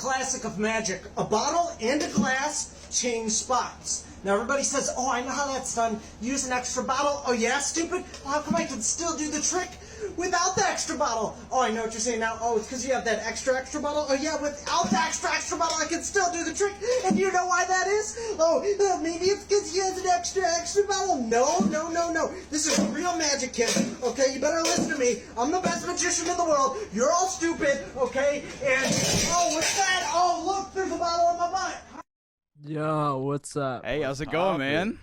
classic of magic. A bottle and a glass change spots. Now everybody says, oh, I know how that's done. Use an extra bottle. Oh yeah, stupid? Well, how come I can still do the trick without the extra bottle? Oh, I know what you're saying now. Oh, it's because you have that extra bottle? Oh yeah, without the extra bottle, I can still do the trick. And you know why that is? Oh, maybe it's because he has an extra bottle. No. This is real magic, kid. Okay, you better listen to me. I'm the best magician in the world. You're all stupid, okay? And, oh, what's that? Oh, look, there's a bottle in my butt. Yo, what's up? Hey, how's it going, man?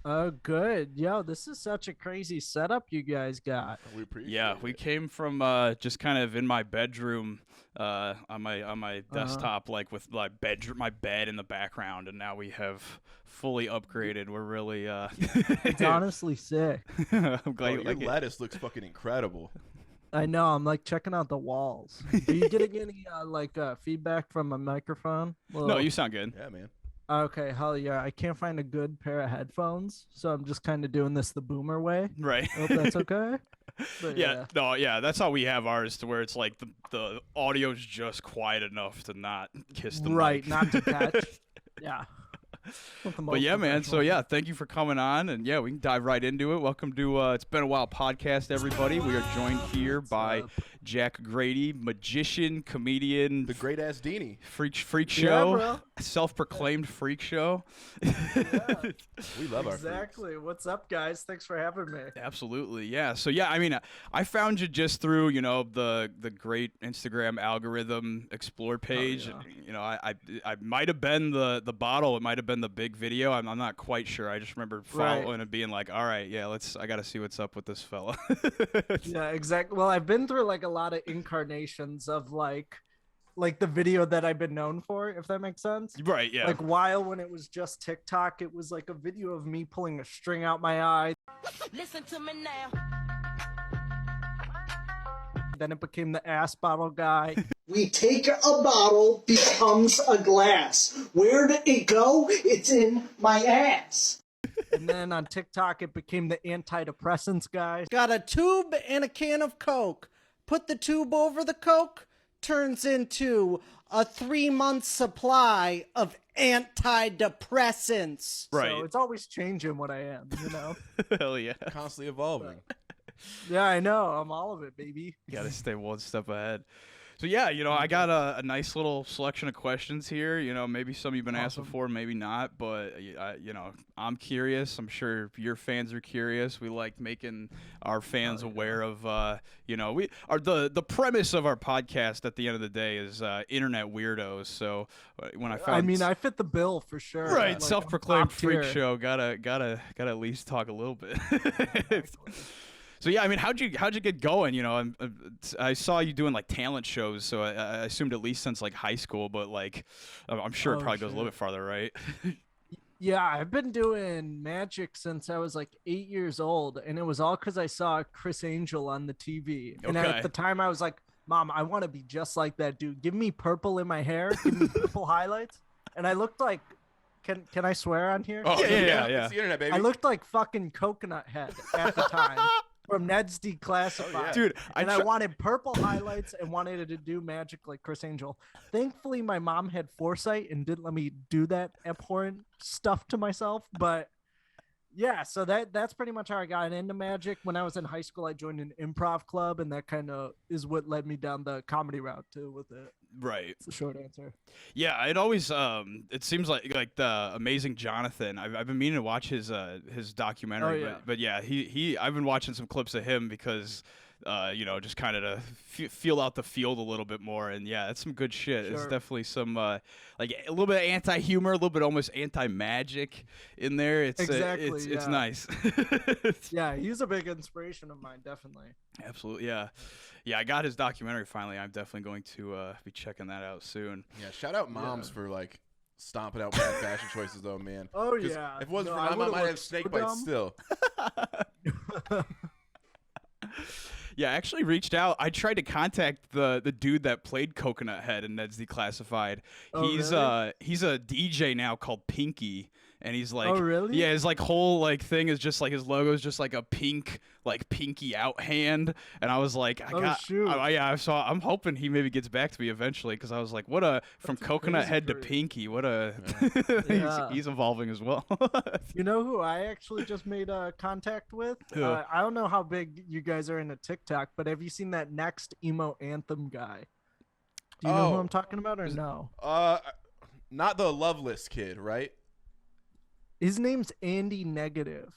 Oh, good. Yo, this is such a crazy setup you guys got. We appreciate Yeah, it. we came from just kind of in my bedroom on my desktop, like with my bed in the background, and now we have fully upgraded. We're really It's honestly sick. I'm glad you your like it. lettuce looks fucking incredible. I know. I'm like checking out the walls. Are you getting any feedback from a microphone? No, you sound good. Yeah, man. Okay, hell yeah. I can't find a good pair of headphones, so I'm just kind of doing this the boomer way. Right. I hope that's okay. But Yeah, that's how we have ours, to where it's like the audio's just quiet enough to not kiss the right, mic. not to catch. Yeah. But yeah, man. So yeah, thank you for coming on, and yeah, we can dive right into it. Welcome to It's Been a While podcast, everybody. We are joined here by Jack Grady, magician, comedian, The great Assdini. freak show, bro. self-proclaimed freak show. We love our Exactly. What's up, guys? Thanks for having me. Absolutely, yeah. So yeah, I mean, I found you just through the great Instagram algorithm explore page. yeah. And, I might have been the bottle. It might have been the big video. I'm not quite sure. I just remember following and being like, all right, yeah, I got to see what's up with this fella. Yeah, exactly. Well, I've been through like a lot of incarnations of like the video that I've been known for, if that makes sense. Right, yeah. Like while when it was just TikTok, it was like a video of me pulling a string out my eye. Listen to me now. Then it became the ass bottle guy. We take a bottle, becomes a glass. Where did it go? It's in my ass. And then on TikTok, it became the antidepressants guy. Got a tube and a can of Coke. Put the tube over the Coke, turns into a 3-month supply of antidepressants. Right. So it's always changing what I am, you know? Hell yeah. Constantly evolving. Yeah, I know. I'm all of it, baby. Got to stay one step ahead. So yeah, I got a nice little selection of questions here. Maybe some you've been asked before, maybe not. But I'm curious. I'm sure your fans are curious. We like making our fans aware of. We are the premise of our podcast. At the end of the day, is internet weirdos. So when I found, I fit the bill for sure. right, Like, self-proclaimed top freak tier. show. Gotta at least talk a little bit. So yeah, I mean, how'd you get going? I saw you doing like talent shows, so I assumed at least since like high school, but like I'm sure it probably goes a little bit farther, right? Yeah, I've been doing magic since I was like 8 years old, and it was all because I saw Chris Angel on the TV. And Okay. at the time, I was like, Mom, I want to be just like that dude. Give me purple in my hair. Give me purple highlights. And I looked like, can I swear on here? Oh, yeah. It's the internet, baby. I looked like fucking Coconut Head at the time. From Ned's Declassified. Oh, yeah. Dude, I wanted purple highlights and wanted to do magic like Chris Angel. Thankfully, my mom had foresight and didn't let me do that abhorrent stuff to myself. But yeah, so that's pretty much how I got into magic. When I was in high school, I joined an improv club, and that kind of is what led me down the comedy route too with it. Right. It's the short answer. Yeah, it always it seems like the Amazing Jonathan. I've been meaning to watch his documentary, Oh, yeah. but yeah, I've been watching some clips of him because just kind of to feel out the field a little bit more, and yeah, it's some good shit. It's Sure. definitely some like a little bit of anti-humor, a little bit almost anti-magic in there. It's Exactly, it's yeah. nice. Yeah, he's a big inspiration of mine, definitely. Absolutely, yeah. I got his documentary finally. I'm definitely going to be checking that out soon. Yeah, shout out moms for like stomping out bad fashion choices, though, man. Oh 'Cause yeah. If it wasn't No, for them, I would've might have looked snake so bites dumb. still. Yeah, I actually reached out. I tried to contact the dude that played Coconut Head in Ned's Declassified. Oh, He's really? he's a DJ now called Pinky, and he's like, Oh, really? Yeah, his like whole like thing is just like his logo is just like a pink like pinky out hand, and I was like, Shoot. I'm hoping he maybe gets back to me eventually because I was like, what a from That's coconut crazy head to career. pinky, what a Yeah. he's evolving as well. You know who I actually just made contact with? Who? I don't know how big you guys are into TikTok, but have you seen that next emo anthem guy? Do you know who Oh. I'm talking about or no? Not the Loveless kid, right? His name's Andy Negative.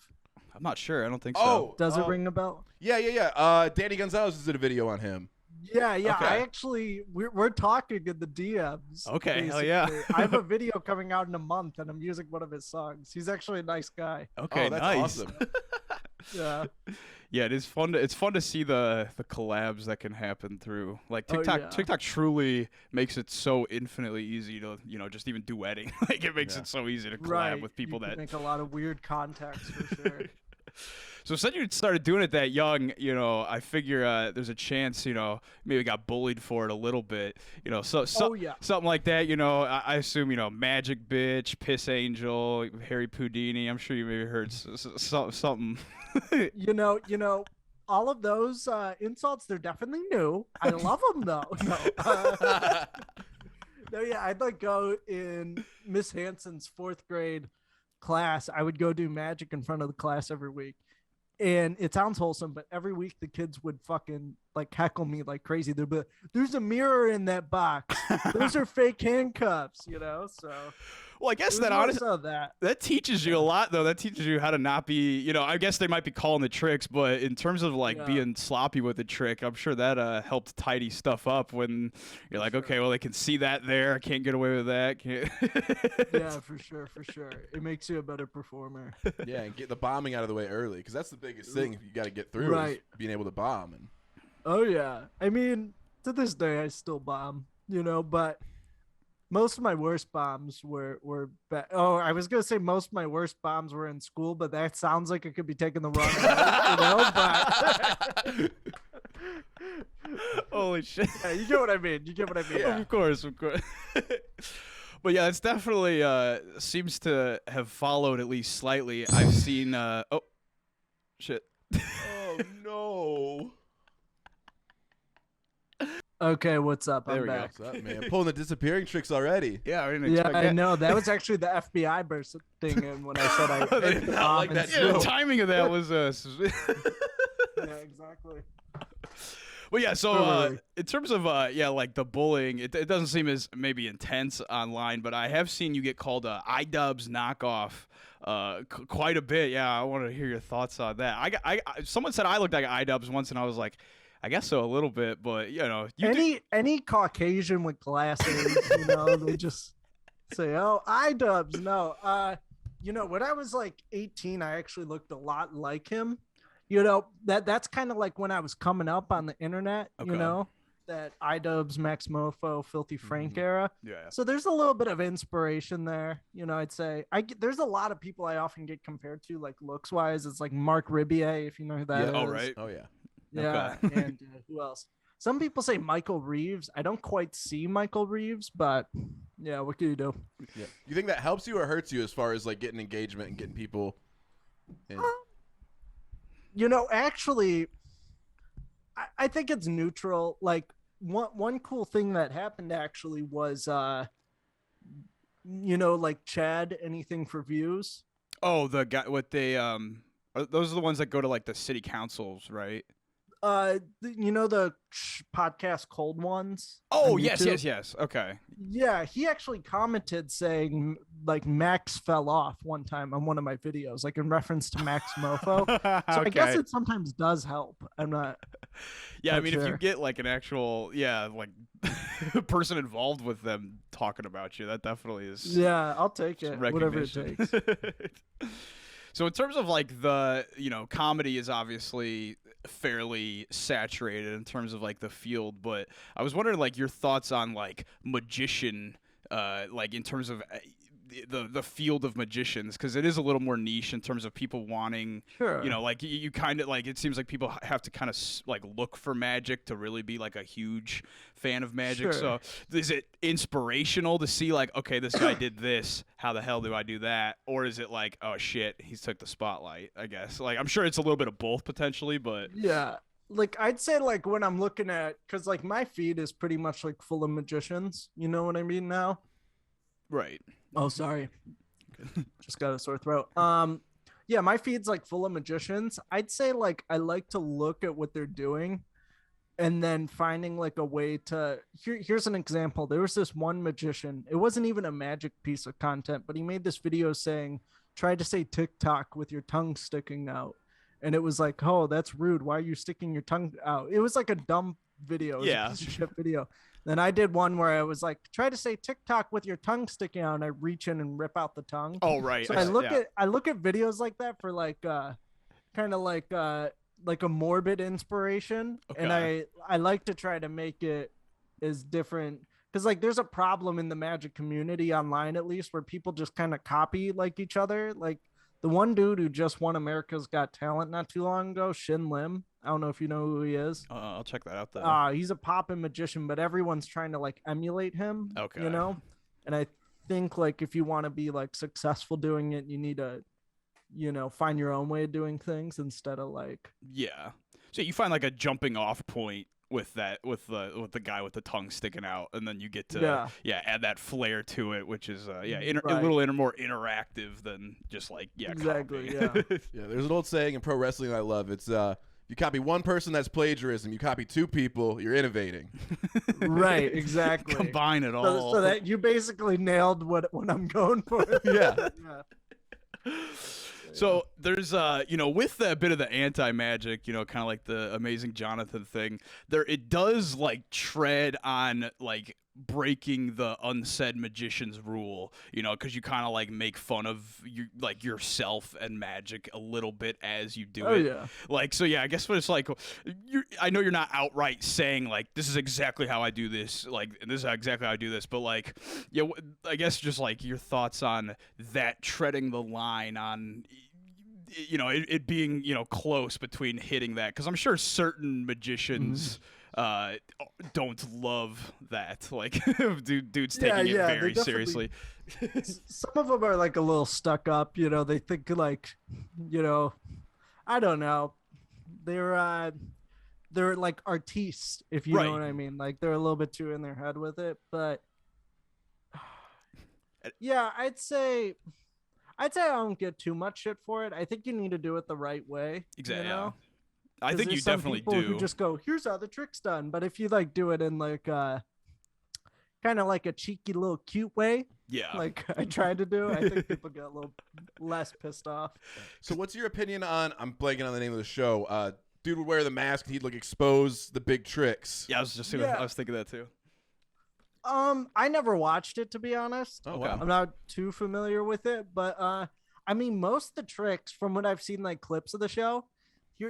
I'm not sure. I don't think so. Oh, Does it ring a bell? yeah. Danny Gonzalez did a video on him. Yeah. Okay. I actually we're talking in the DMs. Okay, hell yeah. basically. I have a video coming out in a month, and I'm using one of his songs. He's actually a nice guy. Okay, Oh, that's nice. awesome. Yeah. Yeah, it is fun. It's fun to see the collabs that can happen through like TikTok. yeah. TikTok truly makes it so infinitely easy to just even duetting. Like it makes Yeah. it so easy to collab Right. with people you can that. make a lot of weird contacts for sure. So since you started doing it that young, I figure there's a chance, maybe got bullied for it a little bit, so Oh, yeah. something like that, I assume, Magic Bitch, Piss Angel, Harry Houdini. I'm sure you maybe heard something. you know, all of those insults, they're definitely new. I love them though. No, yeah, I'd like go in Miss Hanson's 4th grade class. I would go do magic in front of the class every week. And it sounds wholesome, but every week the kids would fucking like heckle me like crazy. They'd be like, "There's a mirror in that box. Those are fake handcuffs," So Well, I guess it was that more honestly. so that. That teaches you a lot, though. That teaches you how to not be, I guess they might be calling the tricks, but in terms of like Yeah. being sloppy with the trick, I'm sure that helped tidy stuff up when you're like, okay, well, they can see that there. I can't get away with that. Can't... Yeah, for sure. It makes you a better performer. Yeah, and get the bombing out of the way early, because that's the biggest thing you got to get through, Right. is being able to bomb. And Oh yeah. I mean, to this day I still bomb, but most of my worst bombs were I was gonna say most of my worst bombs were in school, but that sounds like it could be taken the wrong way, but Holy shit. yeah, you get what I mean. Yeah. Of course. But yeah, it's definitely seems to have followed at least slightly. I've seen, oh, shit. oh no! Okay, what's up? There I'm we go. back. What's up, man? Pulling the disappearing tricks already. Yeah, I didn't Yeah, expect I that. know. That was actually the FBI bursting in when I said I They did not like that Yeah, the joke. timing of that was Yeah, exactly. Well, yeah. So Totally. in terms of like the bullying, it doesn't seem as maybe intense online, but I have seen you get called iDubbbz knockoff quite a bit. Yeah, I want to hear your thoughts on that. Someone said I looked like iDubbbz once, and I was like, I guess so a little bit, but Any Caucasian with glasses, they just say, "Oh, iDubbbz." No, when I was like 18, I actually looked a lot like him. That's kind of like when I was coming up on the internet. Okay. That iDubbbz, Max Mofo, Filthy Frank era. Yeah. So there's a little bit of inspiration there. I'd say there's a lot of people I often get compared to, like looks wise. It's like Mark Ribier, if you know who that is. Oh, right. Oh yeah. Yeah, Okay. and who else? Some people say Michael Reeves. I don't quite see Michael Reeves, but yeah, what can you do? Yeah. You think that helps you or hurts you as far as like getting engagement and getting people? In? Actually, I think it's neutral. Like one cool thing that happened actually was, like Chad, anything for views. Oh, the guy with those are the ones that go to like the city councils, right? The podcast Cold Ones. Oh, on yes. YouTube? Okay. Yeah, he actually commented saying like Max fell off one time on one of my videos, like in reference to Max Mofo. So I guess it sometimes does help. I'm not. Yeah, I not mean, if you sure. get like an actual, like person involved with them talking about you, that definitely is. Yeah, I'll take some it. Whatever it recognition. takes. So in terms of like the, comedy is obviously fairly saturated in terms of like the field, but I was wondering like your thoughts on like magician, like in terms of the field of magicians, because it is a little more niche in terms of people wanting, Sure. you know, like you kind of like, it seems like people have to kind of like look for magic to really be like a huge fan of magic. Sure. So is it inspirational to see like, okay, this guy did this, how the hell do I do that? Or is it like, oh shit, he's took the spotlight, I guess. Like, I'm sure it's a little bit of both potentially, but Yeah. Like, I'd say, like, when I'm looking at, because, like, my feed is pretty much, like, full of magicians. You know what I mean now? right. Oh, sorry. Just got a sore throat. Yeah, my feed's, like, full of magicians. I'd say, like, I like to look at what they're doing and then finding, like, a way to... Here's an example. There was this one magician. It wasn't even a magic piece of content, but he made this video saying, try to say TikTok with your tongue sticking out. And it was like, oh, that's rude. Why are you sticking your tongue out? It was like a dumb video. It was Yeah. a piece of shit video. Then I did one where I was like, try to say TikTok with your tongue sticking out, and I reach in and rip out the tongue. Oh, right. So I look at videos like that for like kind of like a morbid inspiration. And I like to try to make it as different, because like there's a problem in the magic community online, at least, where people just kind of copy like each other. Like the one dude who just won America's Got Talent not too long ago, Shin Lim. I don't know if you know who he is. I'll check that out though. He's a poppin' magician, but everyone's trying to like emulate him. Okay. You know? And I think like if you want to be like successful doing it, you need to, you know, find your own way of doing things instead of like... Yeah. So you find like a jumping off point with that, with the guy with the tongue sticking out, and then you get to add that flair to it, which is a little more interactive than just like exactly copy. Yeah, there's an old saying in pro wrestling I love. It's you copy one person, that's plagiarism. You copy two people, you're innovating. Right, exactly. Combine it all. So that you basically nailed what I'm going for. Yeah. So there's you know, with that bit of the anti-magic, you know, kind of like the Amazing Jonathan thing, it does like tread on like breaking the unsaid magician's rule, you know, because you kind of like make fun of yourself and magic a little bit as you do it. Yeah. Like, so yeah, I guess what it's like, I know you're not outright saying like, this is exactly how I do this, like this is exactly how I do this, but like, yeah, I guess just like your thoughts on that, treading the line on, you know, it being, you know, close between hitting that, because I'm sure certain magicians don't love that, like dudes taking it very seriously. Some of them are like a little stuck up, you know. They think like, you know, I don't know, they're like artistes, if you know what I mean. Like they're a little bit too in their head with it. But yeah, I'd say I don't get too much shit for it. I think you need to do it the right way. Exactly. You know? I think you definitely do. Who just go, here's how the trick's done. But if you like do it in like kind of like a cheeky little cute way, like I tried to do, I think people get a little less pissed off. So what's your opinion on, I'm blanking on the name of the show, dude would wear the mask and he'd like expose the big tricks. Yeah, I was thinking that too. I never watched it, to be honest. Oh, wow. I'm not too familiar with it, but I mean, most of the tricks, from what I've seen, like clips of the show,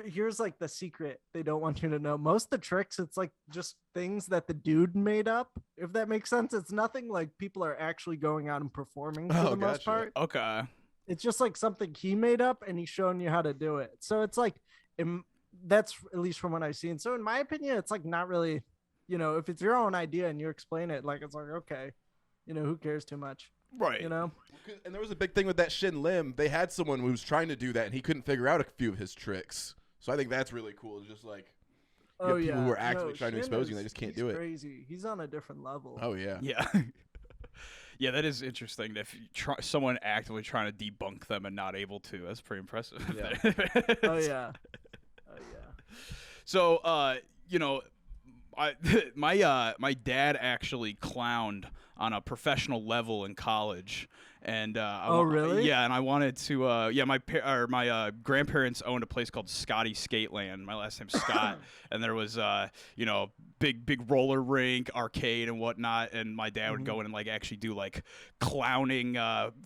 here's like the secret they don't want you to know. Most of the tricks, it's like just things that the dude made up, if that makes sense. It's nothing like people are actually going out and performing for the most part. Okay. It's just like something he made up and he's showing you how to do it. So it's like, that's at least from what I've seen. So in my opinion, it's like not really, you know, if it's your own idea and you explain it, like it's like, okay, you know, who cares too much? Right. You know? And there was a big thing with that Shin Lim. They had someone who was trying to do that and he couldn't figure out a few of his tricks. So I think that's really cool. It's just like, people who are actively trying to expose you and they just can't do it. Crazy. He's on a different level. Oh, yeah. Yeah. Yeah, that is interesting. If you someone actively trying to debunk them and not able to, that's pretty impressive. Yeah. Oh, yeah. Oh, yeah. So, you know, my dad actually clowned on a professional level in college, and oh really? Yeah, and I wanted to my grandparents owned a place called Scotty Skateland. My last name's Scott, and there was you know, big roller rink, arcade and whatnot, and my dad would go in and like actually do like clowning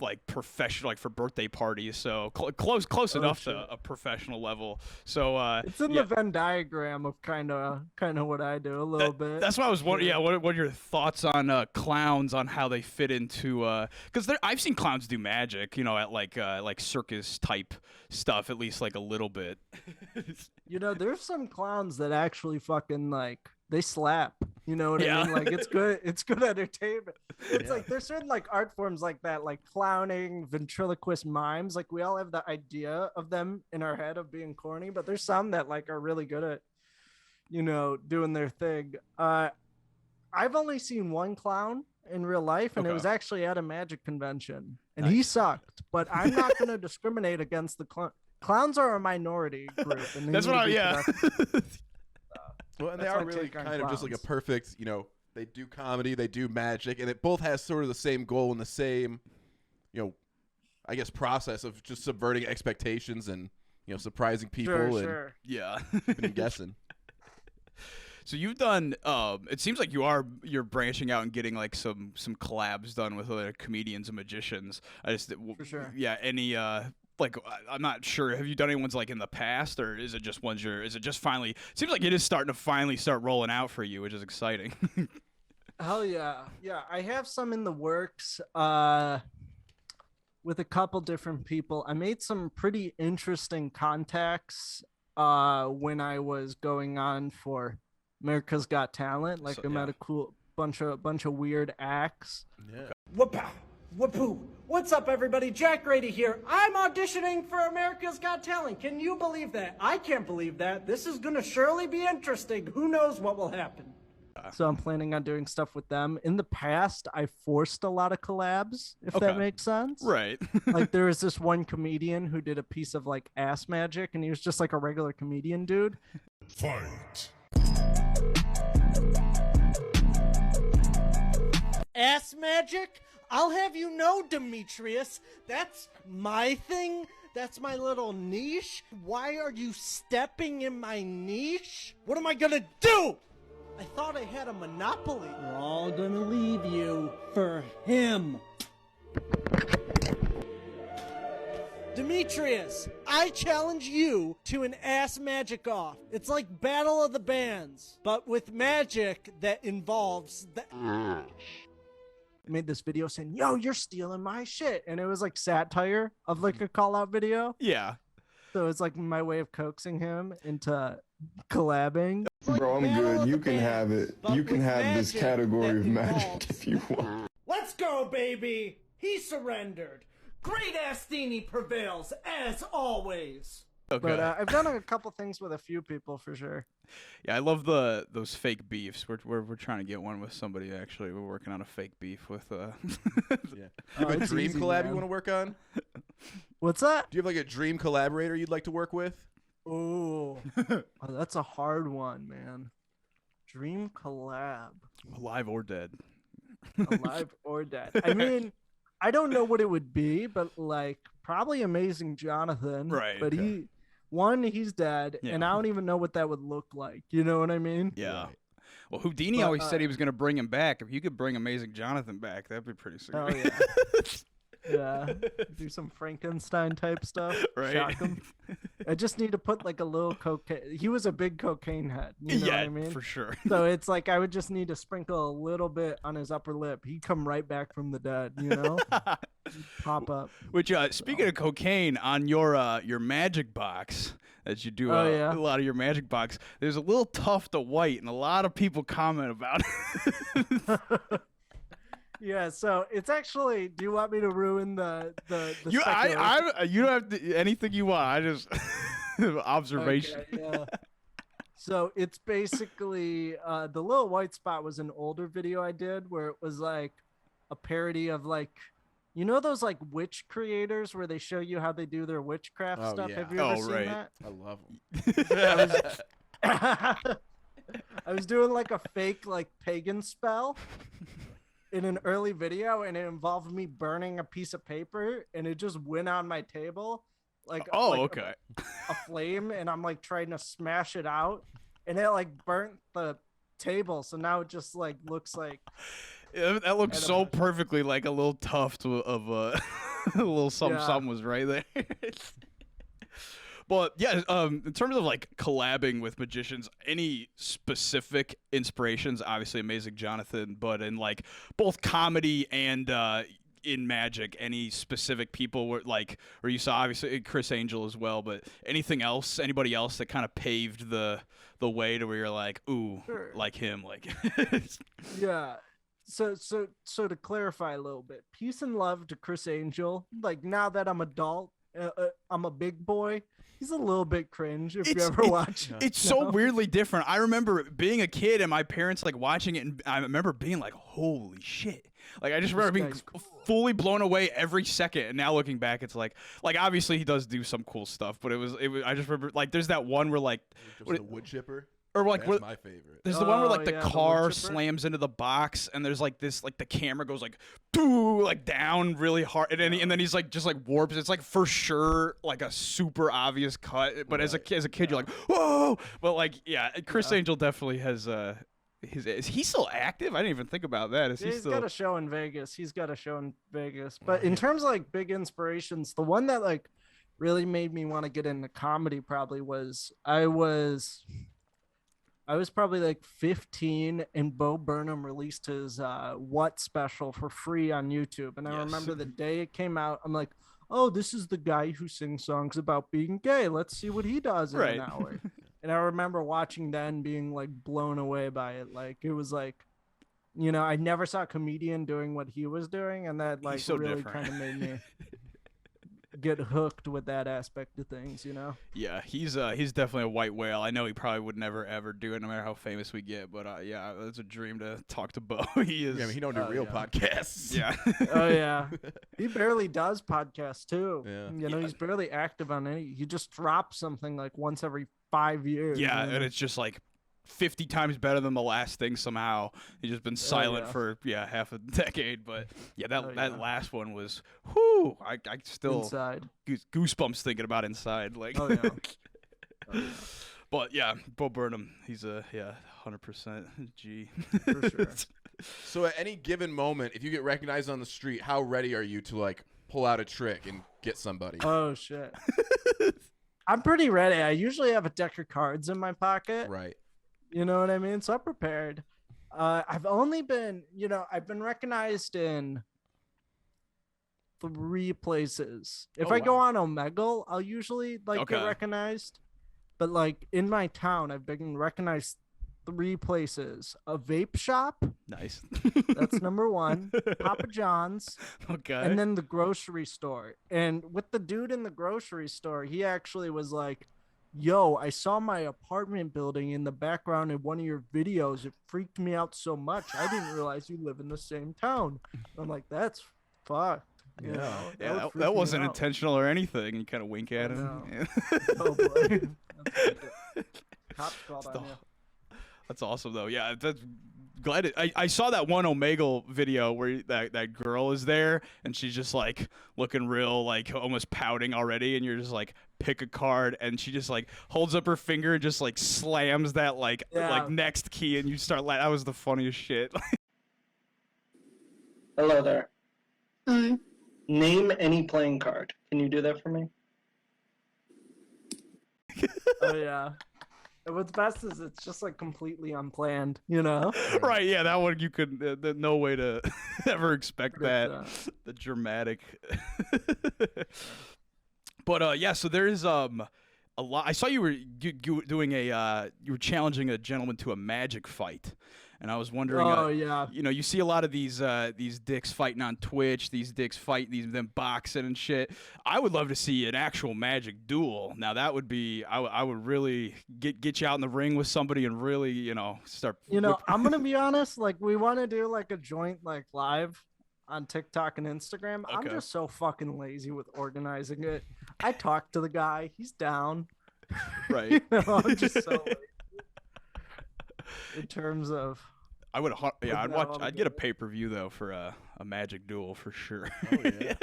like professional, like for birthday parties, so close enough to a professional level. So it's in the Venn diagram of kind of what I do a little bit. That's what I was wondering. Yeah, what are your thoughts on clowns, on how they fit into because I've seen clowns do magic, at like circus type stuff, at least like a little bit. There's some clowns that actually fucking like they slap. You know what I mean? Like it's good entertainment. It's like there's certain like art forms like that, like clowning, ventriloquist mimes. Like we all have the idea of them in our head of being corny, but there's some that like are really good at, doing their thing. I've only seen one clown in real life, and it was actually at a magic convention, and he sucked. But I'm not going to discriminate against the clowns are a minority group. And that's what well, and they are really kind of just like a perfect, they do comedy, they do magic, and it both has sort of the same goal and the same, I guess, process of just subverting expectations and, surprising people. Sure. Yeah. Been guessing. So you've done. It seems like you're branching out and getting like some collabs done with other comedians and magicians. For sure. Yeah. Any like I'm not sure. Have you done any ones like in the past, or is it just ones is it just finally? It seems like it is starting to finally start rolling out for you, which is exciting. Hell yeah. I have some in the works. With a couple different people. I made some pretty interesting contacts when I was going on for America's Got Talent. Like I met a cool bunch of weird acts. Yeah. Whoop-pow, whoop-poo. What's up, everybody? Jack Grady here. I'm auditioning for America's Got Talent. Can you believe that? I can't believe that. This is going to surely be interesting. Who knows what will happen? So I'm planning on doing stuff with them. In the past, I forced a lot of collabs, if that makes sense. Right. Like there was this one comedian who did a piece of like ass magic, and he was just like a regular comedian dude. Fight. Ass magic? I'll have you know, Demetrius, that's my thing. That's my little niche. Why are you stepping in my niche? What am I gonna do? I thought I had a monopoly. We're all gonna leave you for him. Demetrius, I challenge you to an ass magic off. It's like Battle of the Bands, but with magic that involves the made this video saying, yo, you're stealing my shit. And it was like satire of like a call out video. Yeah. So it's like my way of coaxing him into collabing. Bro, I'm good. You can have it. You can have this category of magic if you want. Let's go, baby. He surrendered. Great Assdini prevails, as always. Okay. But I've done a couple things with a few people for sure. Yeah, I love those fake beefs. We're trying to get one with somebody. Actually, we're working on a fake beef with. Yeah. Do you have a dream collab you want to work on? What's that? Do you have like a dream collaborator you'd like to work with? Oh, that's a hard one, man. Dream collab. Alive or dead. Alive or dead. I mean, I don't know what it would be, but like probably Amazing Jonathan. Right. But he's dead, and I don't even know what that would look like. You know what I mean? Yeah. Right. Well, Houdini always said he was going to bring him back. If you could bring Amazing Jonathan back, that'd be pretty sick. Oh yeah. Yeah, do some Frankenstein type stuff. Right. Shock him. I just need to put like a little cocaine. He was a big cocaine head. You know what I mean? For sure. So it's like I would just need to sprinkle a little bit on his upper lip. He'd come right back from the dead. You know, pop up. Which speaking of cocaine, on your magic box that you do a lot of your magic box, there's a little tuft of white, and a lot of people comment about it. Yeah, so it's actually. Do you want me to ruin the you don't have to, anything you want. I just observation. Okay, yeah. So it's basically the little white spot was an older video I did where it was like a parody of like, you know, those like witch creators where they show you how they do their witchcraft stuff. Yeah. Have you ever seen right. that? I love them. I was doing like a fake like pagan spell in an early video, and it involved me burning a piece of paper, and it just went on my table like okay. a flame, and I'm like trying to smash it out, and it like burnt the table, so now it just like looks like that looks so perfectly like a little tuft of a little something was right there. But yeah, in terms of like collabing with magicians, any specific inspirations? Obviously, Amazing Jonathan, but in like both comedy and in Magic, any specific people were like, or you saw obviously Chris Angel as well, but anything else, anybody else that kind of paved the way to where you're like, ooh, Sure. like him, like. Yeah. So to clarify a little bit, peace and love to Chris Angel. Like, now that I'm adult, I'm a big boy. He's a little bit cringe if you ever watch. It's so weirdly different. I remember being a kid and my parents like watching it, and I remember being like, "Holy shit!" Like I just remember being fully blown away every second. And now looking back, it's like obviously he does do some cool stuff, but it was. I just remember like there's that one where like the wood chipper. Or like that's my favorite. There's the one where like the yeah, car the slams into the box, and there's like this like the camera goes like doo, like down really hard, and then he's like just like warps. It's like for sure like a super obvious cut, but as a kid you're like whoa. But like Chris Angel definitely has is he still active? I didn't even think about that. He's got a show in Vegas. But in terms of like big inspirations, the one that like really made me want to get into comedy probably was I was probably like 15, and Bo Burnham released his What special for free on YouTube. And I remember the day it came out, I'm like, oh, this is the guy who sings songs about being gay. Let's see what he does in an hour. And I remember watching that and being like blown away by it. Like, it was like, you know, I never saw a comedian doing what he was doing. And that like really kind of made me get hooked with that aspect of things, you know. Yeah, he's definitely a white whale. I know he probably would never ever do it, no matter how famous we get. But it's a dream to talk to Bo. He is. Yeah, I mean, he don't do real podcasts. Yeah. Oh yeah, he barely does podcasts too. Yeah. You know, he's barely active on any. He just drops something like once every 5 years. Yeah, you know? and it's just like 50 times better than the last thing somehow. He's just been silent for half a decade, but that last one was whoo. I still Inside. Goosebumps thinking about Inside. Like, But yeah, Bo Burnham, he's a 100% G. For sure. So at any given moment, if you get recognized on the street, how ready are you to like pull out a trick and get somebody? Oh shit. I'm pretty ready. I usually have a deck of cards in my pocket. Right. You know what I mean? So I'm prepared. I've only been, I've been recognized in 3 places. If I go on Omegle, I'll usually get recognized. But like in my town, I've been recognized 3 places. A vape shop. Nice. That's number 1. Papa John's. Okay. And then the grocery store. And with the dude in the grocery store, he actually was like, yo, I saw my apartment building in the background in one of your videos. It freaked me out so much. I didn't realize you live in the same town. I'm like, that's fucked. You know? That wasn't intentional or anything. You kind of wink at him. Oh, boy. Cops called on you. That's awesome, though. Yeah, that's glad I saw that one Omegle video where that girl is there and she's just like looking real like almost pouting already, and you're just like pick a card, and she just like holds up her finger and just like slams that like next key, and you start that was the funniest shit. Hello there. Hi. Name any playing card. Can you do that for me? Oh yeah. And what's best is it's just like completely unplanned, you know? Right, yeah, that one you could no way to ever expect that. The dramatic. But so there's a lot. I saw you were doing you were challenging a gentleman to a magic fight. And I was wondering, you see a lot of these dicks fighting on Twitch, these dicks fight them boxing and shit. I would love to see an actual magic duel. Now that would be, I would really get you out in the ring with somebody and really, start. I'm gonna be honest. Like, we want to do like a joint like live on TikTok and Instagram. Okay. I'm just so fucking lazy with organizing it. I talked to the guy. He's down. Right. I'm just so lazy. In terms of, I'd get a pay-per-view though for a magic duel for sure. Oh, yeah.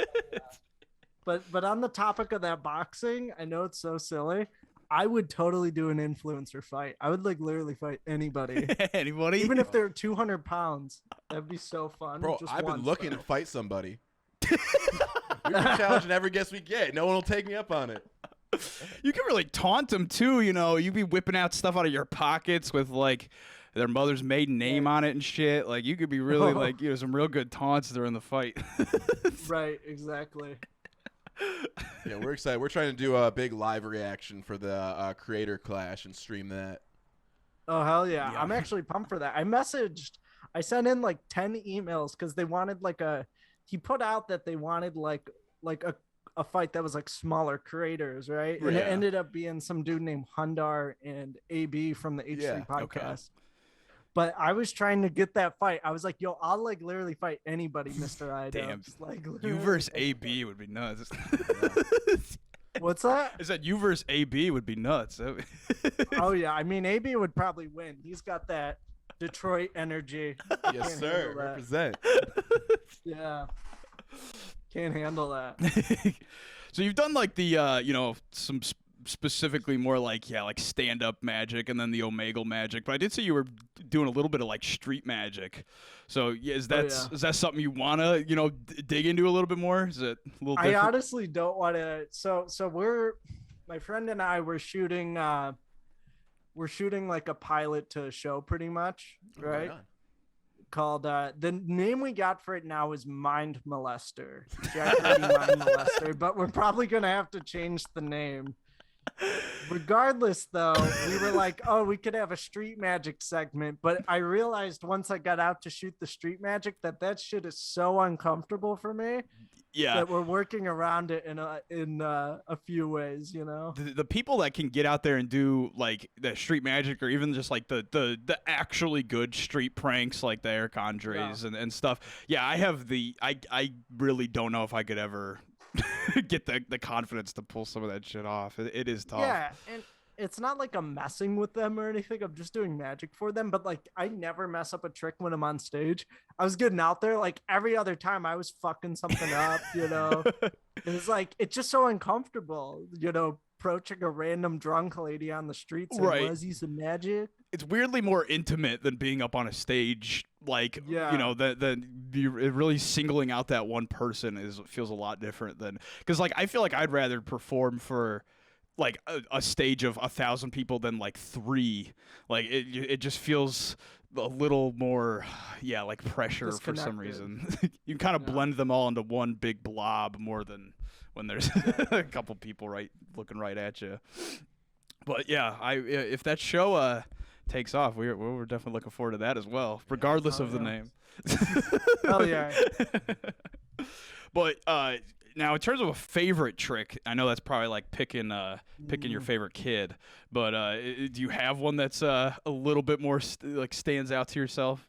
But on the topic of that boxing, I know it's so silly. I would totally do an influencer fight. I would like literally fight anybody. Anybody? Even if they're 200 pounds. That'd be so fun. Bro, I've been looking to fight somebody. We've been challenging every guest we get. No one will take me up on it. You can really taunt them too, you'd be whipping out stuff out of your pockets with like their mother's maiden name on it and shit. Like you could be really like some real good taunts during the fight. Right, exactly. Yeah, we're excited. We're trying to do a big live reaction for the creator clash and stream that. Oh hell yeah. I'm actually pumped for that. I sent in like 10 emails because they wanted he put out that they wanted like a fight that was like smaller creators, right? And it ended up being some dude named Hundar and AB from the H3 podcast. Okay. But I was trying to get that fight. I was like, yo, I'll like literally fight anybody, Mr. Ido. Damn. Like, you versus AB would be nuts. What's that? I said you versus AB would be nuts. Oh yeah, I mean AB would probably win. He's got that Detroit energy. Yes, sir. Represent. Yeah. Can't handle that. So you've done like the some specifically more like stand-up magic and then the Omegle magic, but I did see you were doing a little bit of like street magic. So is that something you want to dig into a little bit more? Is it a little different? I honestly don't want to. So my friend and I were shooting like a pilot to a show pretty much, right? Called the name we got for it now is Mind Molester. Jack Grady Mind Molester, but we're probably gonna have to change the name. Regardless, though, we were like, oh, we could have a street magic segment, but I realized once I got out to shoot the street magic that shit is so uncomfortable for me. Yeah, that we're working around it in a few ways, The people that can get out there and do like the street magic, or even just like the actually good street pranks, like the Eric Andres and stuff. Yeah, I really don't know if I could ever get the confidence to pull some of that shit off. It is tough. Yeah, and it's not like I'm messing with them or anything. I'm just doing magic for them. But like, I never mess up a trick when I'm on stage. I was getting out there like every other time I was fucking something up, It's like, it's just so uncomfortable, approaching a random drunk lady on the street saying, right. Was he some magic? It's weirdly more intimate than being up on a stage. Like, really singling out that one person feels a lot different than, because like, I feel like I'd rather perform for like a stage of 1,000 people than like 3. Like it just feels a little more like pressure for some reason. You kind of blend them all into one big blob more than when there's a couple people looking right at you. But yeah, if that show takes off, we're definitely looking forward to that as well, regardless of the name. Oh yeah. But now in terms of a favorite trick, I know that's probably like picking your favorite kid, but do you have one that's a little bit more stands out to yourself?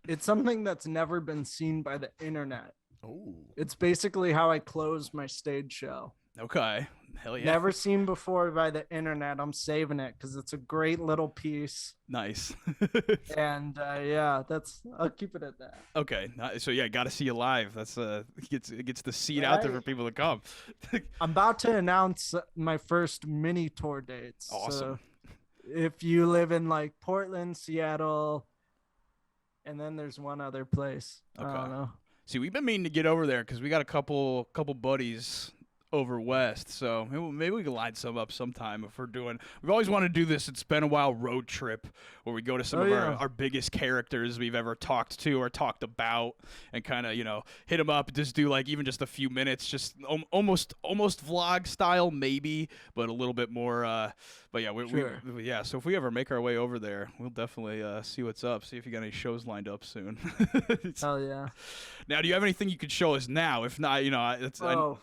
It's something that's never been seen by the internet. Oh. It's basically how I close my stage show. Okay. Hell yeah. Never seen before by the internet. I'm saving it because it's a great little piece. Nice. And I'll keep it at that. Okay. So yeah, got to see you live. That's it gets the seat out there for people to come. I'm about to announce my first mini tour dates. Awesome. So if you live in like Portland, Seattle, and then there's one other place. Okay. I don't know. See, we've been meaning to get over there because we got a couple buddies over west, so maybe we can line some up sometime if we're doing. We've always wanted to do this. It's been a while road trip where we go to some of our biggest characters we've ever talked to or talked about, and kind of hit them up, just do like even just a few minutes, just almost vlog style maybe, but a little bit more. But yeah, so if we ever make our way over there, we'll definitely see what's up. See if you got any shows lined up soon. Hell yeah! Now, do you have anything you could show us now? If not,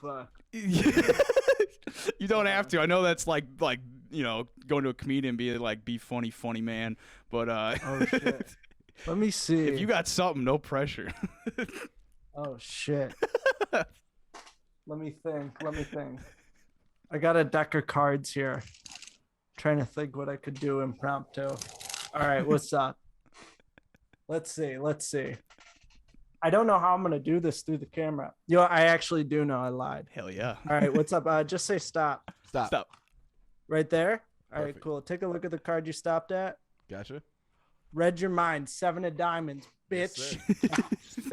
fuck. You don't have to. I know that's like going to a comedian and be funny man. But oh shit. Let me see. If you got something, no pressure. Oh shit. Let me think. I got a deck of cards here. Trying to think what I could do impromptu. All right, what's up? Let's see. I don't know how I'm gonna do this through the camera. I actually do know. I lied. Hell yeah. All right, what's up? Just say stop. Stop. Right there? All Perfect. right, cool. Take a look at the card you stopped at. Gotcha. Read your mind. 7 of diamonds, bitch. Yes,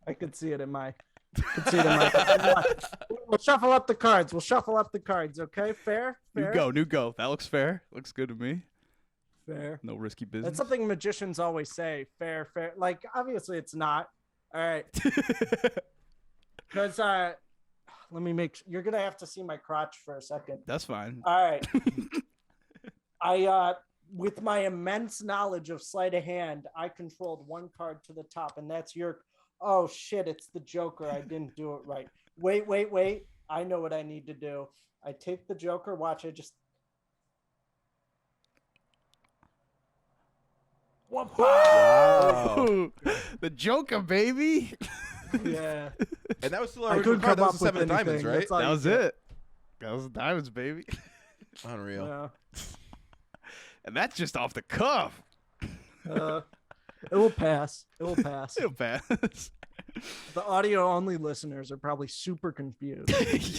I could see it in my. We'll shuffle up the cards. Okay, fair. New go. That looks fair. Looks good to me. Fair. No risky business. That's something magicians always say. Fair, fair. Like, obviously it's not. All right. Because let me make you're gonna have to see my crotch for a second. That's fine. All right. I with my immense knowledge of sleight of hand, I controlled one card to the top, and that's your oh shit, it's the Joker. I didn't do it right. Wait. I know what I need to do. I take the Joker, watch, I just Wow. The Joker, baby. yeah. And that was still I our original couldn't card. come That was the up with seven of diamonds, anything. right? That's all That you was get. it. That was the diamonds, baby. Unreal. Yeah. And that's just off the cuff. It will pass. It'll pass. It'll pass. The audio only listeners are probably super confused.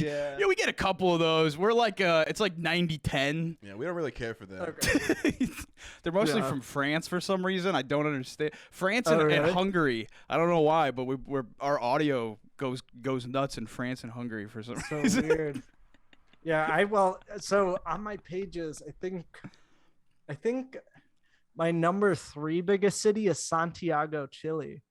Yeah, we get a couple of those. We're like, it's like 90-10. Yeah, we don't really care for that. Okay. They're mostly Yeah. from France for some reason. I don't understand. France and, really? and Hungary. I don't know why, but our audio goes nuts in France and Hungary for some So reason. weird. Yeah, so on my pages, I think my number 3 biggest city is Santiago, Chile.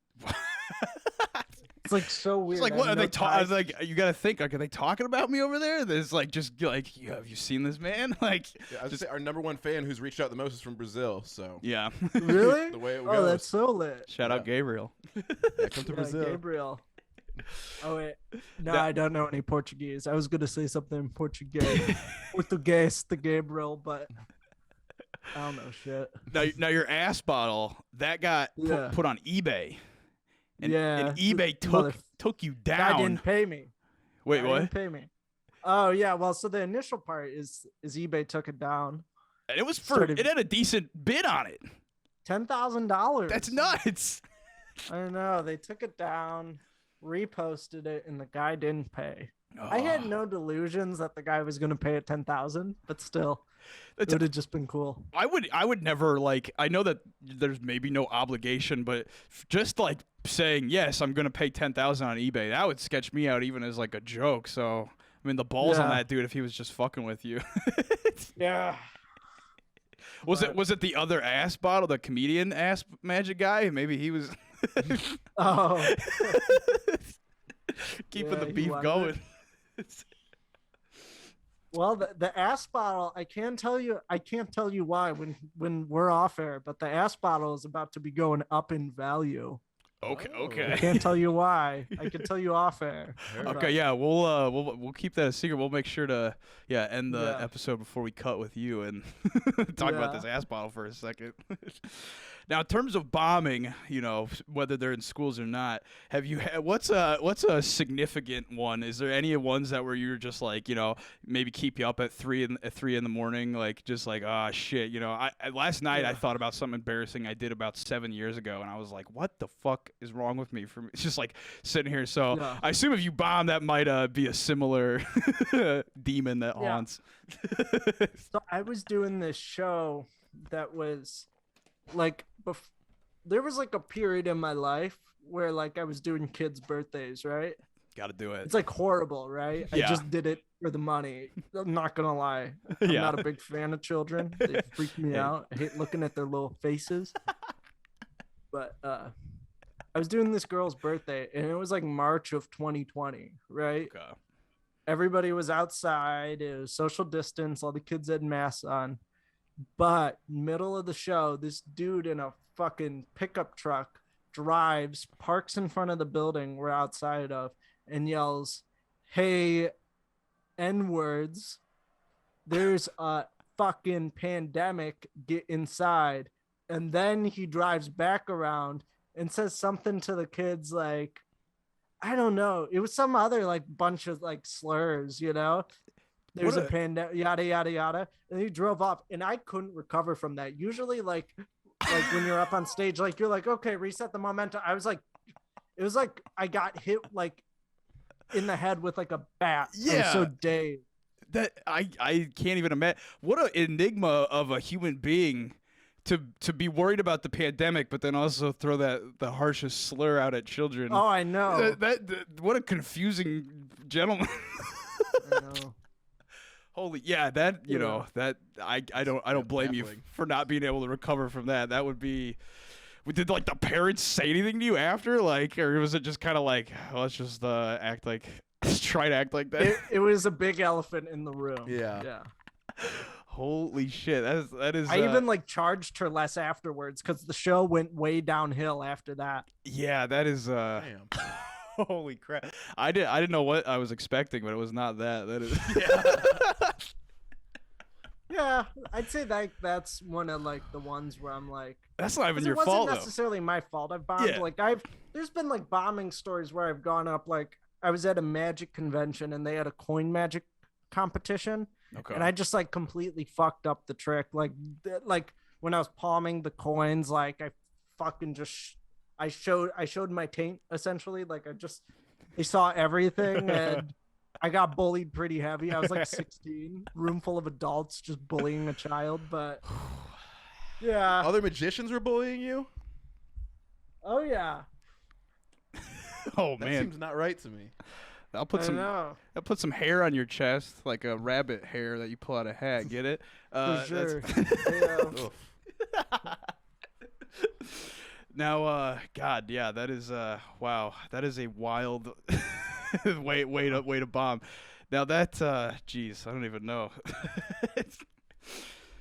It's like so weird. It's like, I what have are they no talking? ties. Like, you gotta think. Like, are they talking about me over there? There's like, just like, have you seen this man? Like, Yeah, I was just say our number 1 fan who's reached out the most is from Brazil. So yeah. Really? the way it Oh, goes. that's so lit. Shout out Gabriel. Yeah, come to Yeah, Brazil. Gabriel. Oh wait, no, That- I don't know any Portuguese. I was gonna say something in Portuguese, Portuguese to Gabriel, but I don't know shit. Now your ass bottle that got Yeah. put on eBay, and, Yeah, and eBay mother- took you Guy down. didn't pay me. Wait, Guy what? Didn't pay me. Oh yeah, well, so the initial part is eBay took it down. And it was started- it had a decent bid on it. $10,000. That's nuts. I don't know. They took it down, reposted it, and the guy didn't pay. I had Oh. no delusions that the guy was gonna pay it 10,000, but still, it That's- would have just been cool. I would never like. I know that there's maybe no obligation, but just like saying yes, I'm gonna pay 10,000 on eBay. That would sketch me out even as like a joke. So I mean, the balls on Yeah. that dude if he was just fucking with you. Yeah. Was it the other ass bottle, the comedian ass magic guy? Maybe he was Oh. keeping Yeah, the he beef wanted going. Well, the ass bottle, I can't tell you why when we're off air, but the ass bottle is about to be going up in value. Okay, I okay. can't tell you why. I can tell you off air. Okay, yeah, we'll keep that a secret. We'll make sure to end the Yeah. episode before we cut with you and talk about Yeah. this ass bottle for a second. Now, in terms of bombing, whether they're in schools or not, have you had what's a significant one? Is there any ones that where you're just like, maybe keep you up at 3 in the morning, like just like, ah, shit, last night I thought about something embarrassing I did about 7 years ago, and I was like, what the fuck is wrong with me? It's just like sitting here. So Yeah. I assume if you bomb, that might be a similar demon that Yeah. haunts. So I was doing this show that was like there was like a period in my life where like I was doing kids' birthdays, right? Got to do it. It's like horrible, right? Yeah. I just did it for the money. I'm not gonna lie. I'm Yeah. not a big fan of children. They freak me out. I hate looking at their little faces. But I was doing this girl's birthday, and it was like March of 2020, right? Okay. Everybody was outside. It was social distance. All the kids had masks on. But middle of the show, this dude in a fucking pickup truck drives, parks in front of the building we're outside of, and yells, "Hey, N-words, there's a fucking pandemic, get inside." And then he drives back around and says something to the kids like, I don't know. It was some other like bunch of like slurs, There's What a a- pandemic, yada, yada, yada. And he drove off, and I couldn't recover from that. Usually like when you're up on stage, like you're like, okay, reset the momentum. It was like I got hit like in the head with like a bat. I was Yeah. so dazed. That I can't even imagine. What an enigma of a human being to be worried about the pandemic, but then also throw the harshest slur out at children. Oh, I know. That what a confusing gentleman. I know. Holy, yeah, that you know that I don't blame you baffling. for not being able to recover from that. That would be. Did like the parents say anything to you after, like, or was it just kind of like, let's just act like, let's try to act like that? It was a big elephant in the room. Yeah. Holy shit, that is. I even like charged her less afterwards because the show went way downhill after that. Yeah, that is. Damn. Holy crap! I didn't know what I was expecting, but it was not that. That is. Yeah, I'd say that's one of like the ones where I'm like, That's not even 'cause your it wasn't fault, though. necessarily my fault. I've bombed. Yeah. Like there's been like bombing stories where I've gone up. Like I was at a magic convention and they had a coin magic competition, Okay. and I just like completely fucked up the trick. Like when I was palming the coins, like I fucking just I showed my taint essentially. Like they saw everything and. I got bullied pretty heavy. I was like 16, room full of adults just bullying a child, but yeah. Other magicians were bullying you? Oh yeah. Oh That man, seems not right to me. I'll put I'll put some hair on your chest, like a rabbit hair that you pull out a hat. Get it? For sure. That's- Now, God, yeah, that is wow, that is a wild way to bomb. Now that, geez, I don't even know.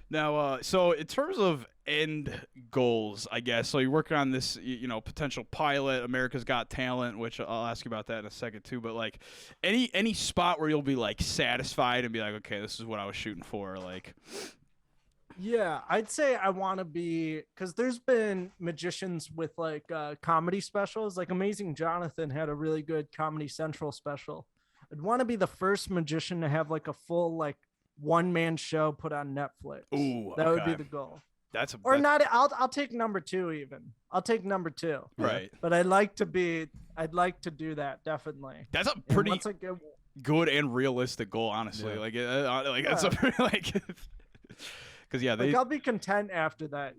Now, so in terms of end goals, I guess. So you're working on this, potential pilot, America's Got Talent, which I'll ask you about that in a second too. But like, any spot where you'll be like satisfied and be like, okay, this is what I was shooting for, like. Yeah, I'd say I want to be, because there's been magicians with like comedy specials. Like Amazing Jonathan had a really good Comedy Central special. I'd want to be the first magician to have like a full like one-man show put on Netflix. Ooh, that would okay. be the goal. Or not. I'll take number 2 even. I'll take number 2. Right. But I'd like to do that definitely. That's a pretty once I get, good and realistic goal, honestly. Yeah. That's a pretty like. Because yeah, I'll be content after that,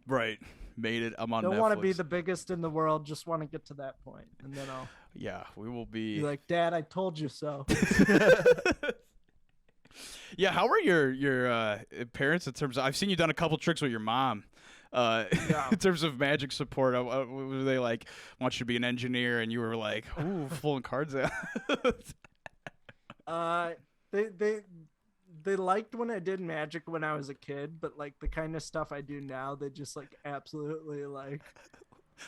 right made it. I'm on. Don't Netflix. want to be the biggest in the world. Just want to get to that point, and then I'll. Yeah, we will be. Be like, Dad, I told you so. Yeah, how were your parents in terms of? I've seen you done a couple tricks with your mom. In terms of magic support, were they like want you to be an engineer, and you were like, ooh, pulling cards out? They liked when I did magic when I was a kid, but like the kind of stuff I do now, they just like absolutely like a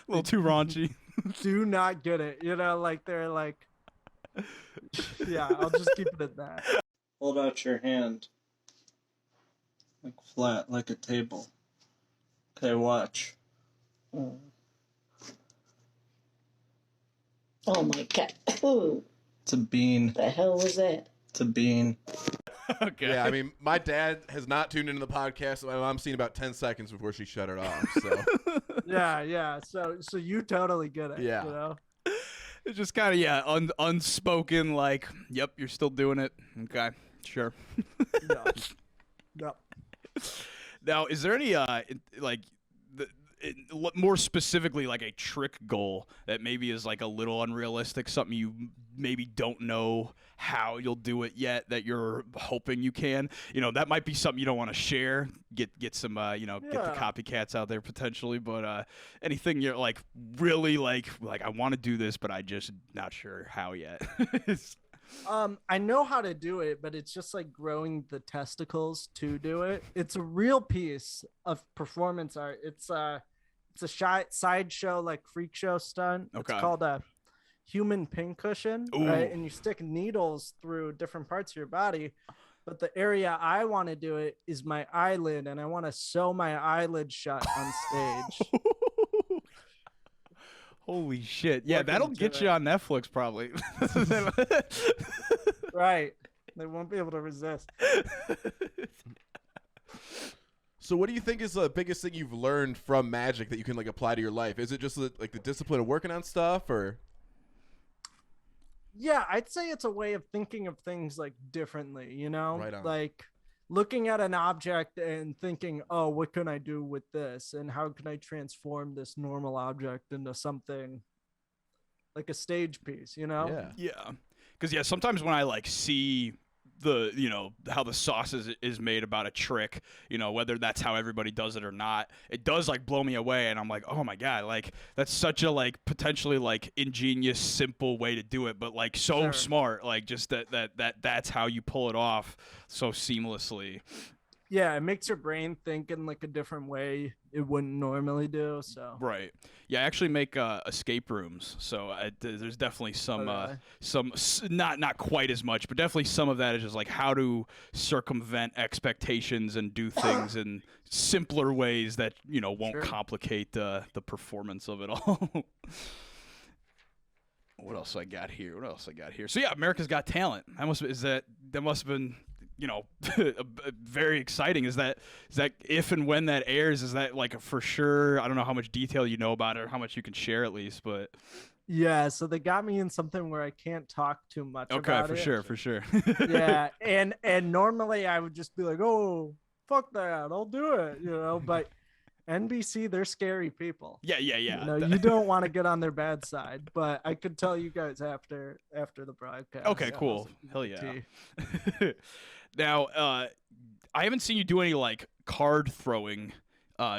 little too raunchy. Do not get it, like they're like, yeah, I'll just keep it at that. Hold out your hand, like flat, like a table. Okay, watch. Oh my god! Ooh, It's a bean. the hell was that? It's a bean. Okay. Yeah, I mean, my dad has not tuned into the podcast. So my mom's seen about 10 seconds before she shut it off. So Yeah. So you totally get it. Yeah. It's just kind of unspoken. Like, yep, you're still doing it. Okay, sure. No. Now, is there any more specifically like a trick goal that maybe is like a little unrealistic, something you maybe don't know how you'll do it yet that you're hoping you can? That might be something you don't want to share. Get some get the copycats out there potentially, but anything you're like really like I want to do this, but I just not sure how yet. I know how to do it, but it's just like growing the testicles to do it. It's a real piece of performance art. It's a sideshow, like freak show stunt. Okay. It's called a human pincushion, right? And you stick needles through different parts of your body. But the area I want to do it is my eyelid, and I want to sew my eyelid shut on stage. Holy shit. Yeah, that'll get you on Netflix probably. Right. They won't be able to resist. So what do you think is the biggest thing you've learned from magic that you can like apply to your life? Is it just like the discipline of working on stuff, or? Yeah, I'd say it's a way of thinking of things like differently, Right on. like looking at an object and thinking, oh, what can I do with this? And how can I transform this normal object into something like a stage piece, Yeah. Yeah. Because, sometimes when I, like, see how the sauce is made about a trick, whether that's how everybody does it or not, it does like blow me away, and I'm like, oh my god, like that's such a like potentially like ingenious, simple way to do it, but like so smart, like just that's how you pull it off so seamlessly. Yeah, it makes your brain think in like a different way it wouldn't normally do. So right, yeah, I actually make escape rooms. So there's definitely some not quite as much, but definitely some of that is just like how to circumvent expectations and do things in simpler ways that won't complicate the performance of it all. What else I got here? So yeah, America's Got Talent. That must have been very exciting. Is that if and when that airs, is that like for sure? I don't know how much detail you know about it or how much you can share at least, but yeah, so they got me in something where I can't talk too much about it. Okay, for sure. Yeah, and normally I would just be like, oh, fuck that, I'll do it, but NBC, they're scary people. Yeah. You don't want to get on their bad side, but I could tell you guys after the broadcast. Okay, cool. Hell yeah. Now, I haven't seen you do any like card throwing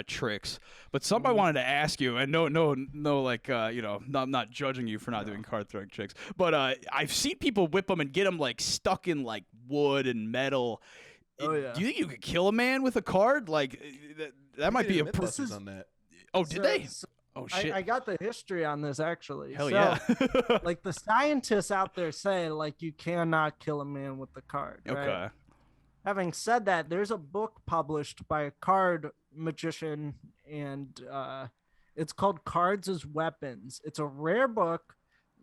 tricks, but something I wanted to ask you, and no, like I'm not judging you for not doing card throwing tricks, but I've seen people whip them and get them like stuck in like wood and metal. Oh yeah. Do you think you could kill a man with a card? Like that might be a process on that. Oh, did they? Oh shit! I got the history on this actually. Hell yeah! Like the scientists out there say, like you cannot kill a man with the card. Right? Okay. Having said that, there's a book published by a card magician, and it's called Cards as Weapons. It's a rare book.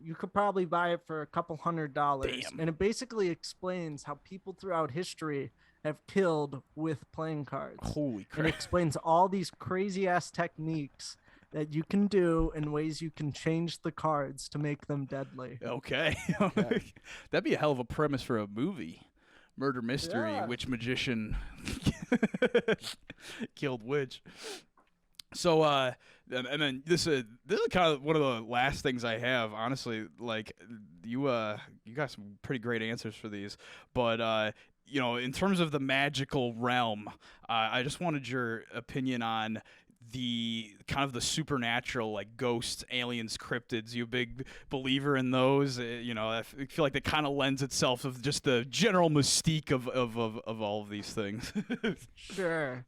You could probably buy it for $200. Damn. And it basically explains how people throughout history have killed with playing cards. Holy crap. And it explains all these crazy ass techniques that you can do and ways you can change the cards to make them deadly. Okay. That'd be a hell of a premise for a movie. Murder mystery, which magician killed which. So and then this is kind of one of the last things I have, honestly. Like you got some pretty great answers for these, but in terms of the magical realm, I just wanted your opinion on the kind of the supernatural, like ghosts, aliens, cryptids. You a big believer in those? I feel like that kind of lends itself of just the general mystique of all of these things. Sure.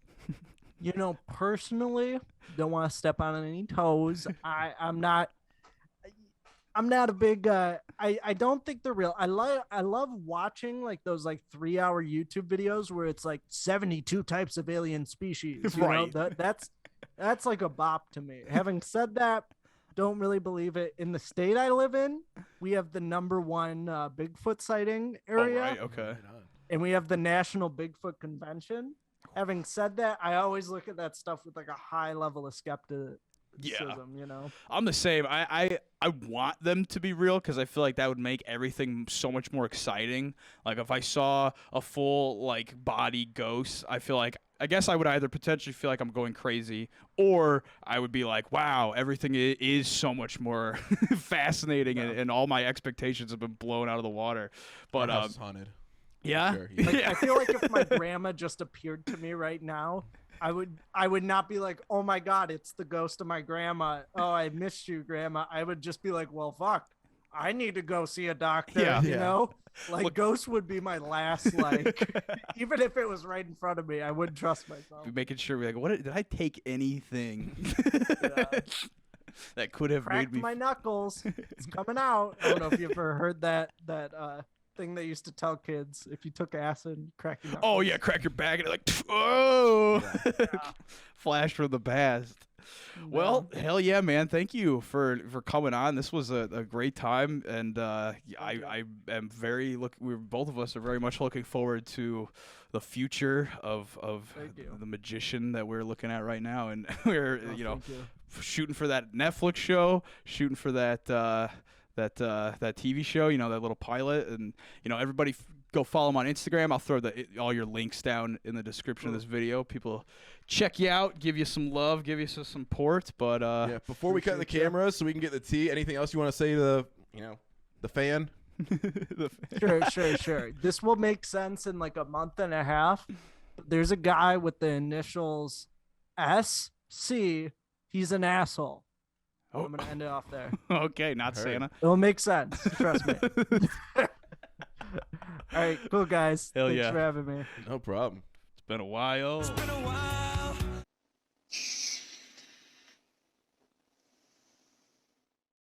Personally, don't want to step on any toes. I'm not a big I don't think they're real. I love watching like those like 3-hour YouTube videos where it's like 72 types of alien species. Right. That's like a bop to me. Having said that, don't really believe it. In the state I live in, we have the #1 Bigfoot sighting area. Oh, right, okay. And we have the National Bigfoot Convention. Having said that, I always look at that stuff with like a high level of skepticism. I'm the same. I want them to be real because I feel like that would make everything so much more exciting. Like if I saw a full like body ghost, I guess I would either potentially feel like I'm going crazy, or I would be like, wow, everything is so much more fascinating, and all my expectations have been blown out of the water. But Our house is haunted. Yeah. Sure. I feel like if my grandma just appeared to me right now, I would not be like, oh my God, it's the ghost of my grandma. Oh, I missed you, grandma. I would just be like, well, fuck, I need to go see a doctor. Yeah. Like ghost would be my last, even if it was right in front of me, I wouldn't trust myself. Making sure like, what did I take anything that could have Cracked made me my knuckles. It's coming out. I don't know if you ever heard that thing they used to tell kids: if you took acid, crack your knuckles. Oh yeah, crack your back and like, oh, flash from the past. Well, hell yeah, man! Thank you for coming on. This was a great time, and I am both of us are very much looking forward to the future of the magician that we're looking at right now, and we're shooting for that Netflix show, shooting for that TV show, that little pilot, and everybody go follow him on Instagram. I'll throw all your links down in the description of this video. People check you out, give you some love, give you some support. But before we cut the camera so we can get the tea, anything else you want to say to the fan? Sure. This will make sense in like a month and a half. There's a guy with the initials SC. He's an asshole. Oh. I'm gonna end it off there. Okay, not Santa. It'll make sense. Trust me. All right, cool guys. Hell Thanks yeah. for having me. No problem. It's been a while.